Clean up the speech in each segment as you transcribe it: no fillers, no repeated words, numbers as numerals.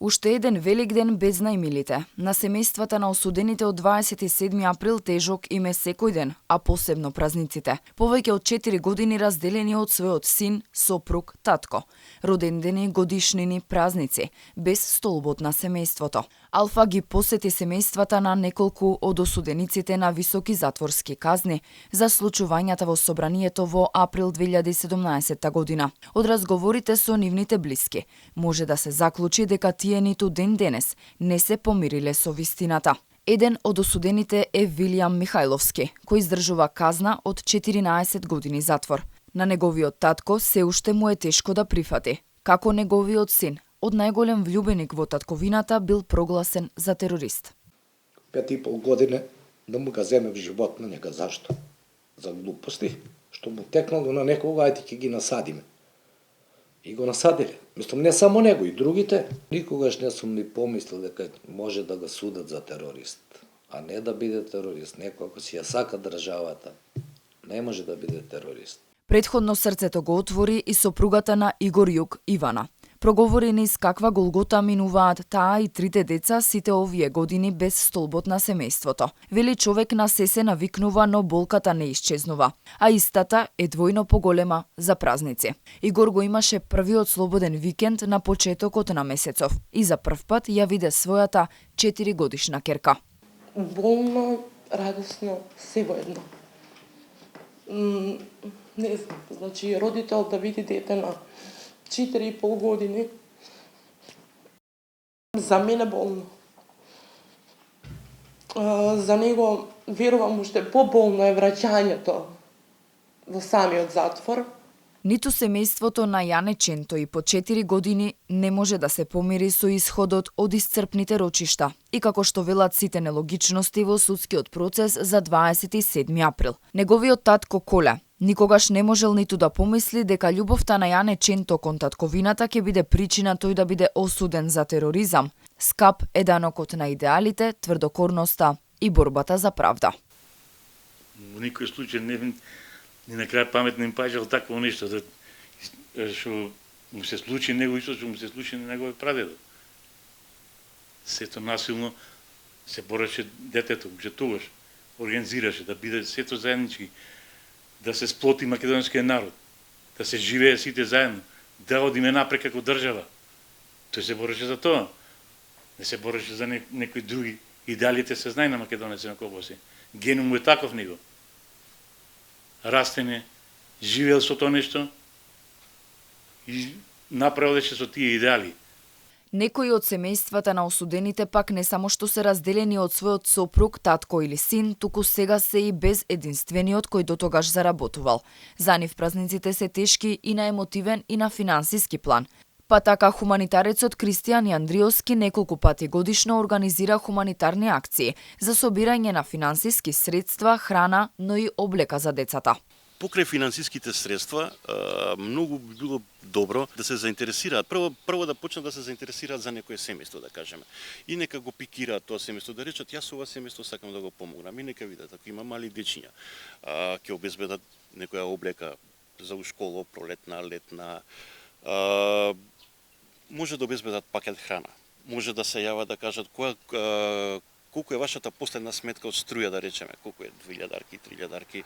Уште еден велик ден без најмилите. На семејствата на осудените од 27 април тежок им е секој ден, а посебно празниците. Повеќе од 4 години разделени од својот син, сопруг, татко. Родендени, годишнини, празници, без столбот на семејството. Алфа ги посети семејствата на неколку од осудениците на високи затворски казни за случувањата во собранието во април 2017 година. Од разговорите со нивните блиски, може да се заклучи дека тие ниту ден денес не се помириле со вистината. Еден од осудените е Вилијам Михајловски, кој издржува казна од 14 години затвор. На неговиот татко се уште му е тешко да прифати, како неговиот син, од најголем влюбеник во татковината, бил прогласен за терорист. 5,5 години да му ga земе в живот на njega. Зашто? За глупости, што му текнало на некога, ајде ќе ги насадиме. И го насадиле. Мислам, не само него, и другите. Никогаш не сум ни помислил дека може да го судат за терорист, а не да биде терорист. Некој, ако си ја сака државата, не може да биде терорист. Предходно срцето го отвори и сопругата на Игор Јук, Ивана. Проговори низ каква голгота минуваат таа и трите деца сите овие години без столбот на семејството. Вели, човек на се навикнува, но болката не исчезнува, а истата е двојно поголема за празници. Игор го имаше првиот слободен викенд на почетокот на месецов и за прв пат ја виде својата 4-годишна керка. Болно, радосно, се воедно. Не знам, значи родител да види дете на 4,5 години, за мене болно. За него, верувам, уште поболно е враќањето во самиот затвор. Ниту семејството на Јане Ченто и по 4 години не може да се помири со исходот од исцрпните рочишта и како што велат сите нелогичности во судскиот процес за 27 април. Неговиот татко Коле никогаш не можел ниту да помисли дека љубовта на Јане Ченто кон татковината ќе биде причина тој да биде осуден за тероризам. Скап е данокот на идеалите, тврдокорноста и борбата за правда. Во никој случај ни на крај памет не им паѓало такво нешто, што му се случи него исто што му се случи на неговиот прадедо. Сето насилно се бореше детето, уште тогаш организираше да биде сето заеднички, да се сплоти македонскиот народ, да се живее сите заедно, да одиме напред како држава. Тој се бореше за тоа. Не се бореше за некои други. Идеалите се знае на македонеци на Кобоси. Генум му е таков него. Растене, живеел со тоа нешто и направеше со тие идеали. Некои од семејствата на осудените пак не само што се разделени од својот сопруг, татко или син, туку сега се и без единствениот кој дотогаш заработувал. За нив празниците се тешки и на емотивен и на финансиски план. Па така хуманитарецот Кристијан Јандриовски неколку пати годишно организира хуманитарни акции за собирање на финансиски средства, храна, но и облека за децата. Покрај финансиските средства, многу би било добро да се заинтересираат. Прво да почнат да се заинтересираат за некое семејство, да кажеме. И нека го пикираат тоа семејство, да речат, јас ова семејство сакам да го помогнам. И нека видат, ако има мали дечиња, ќе обезбедат некоја облека за у школа, пролетна, летна, може да обезбедат пакет храна. Може да се јават да кажат колку е вашата последна сметка од струја, да речеме, колку е 2000-арки, 3000-арки,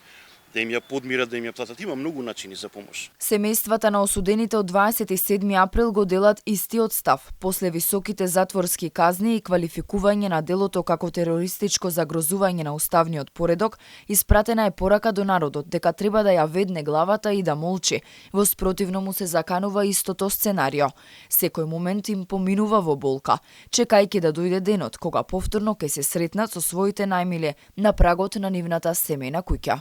да им ја подмират, да им ја платат. Има многу начини за помош. Семејствата на осудените од 27 април го делат истиот став. После високите затворски казни и квалификување на делото како терористичко загрозување на уставниот поредок, испратена е порака до народот дека треба да ја ведне главата и да молчи. Во спротивно му се заканува истото сценарио. Секој момент им поминува во болка, чекајќи да дојде денот кога повторно ќе се сретнат со своите најмиле на прагот на нивната семејна куќа.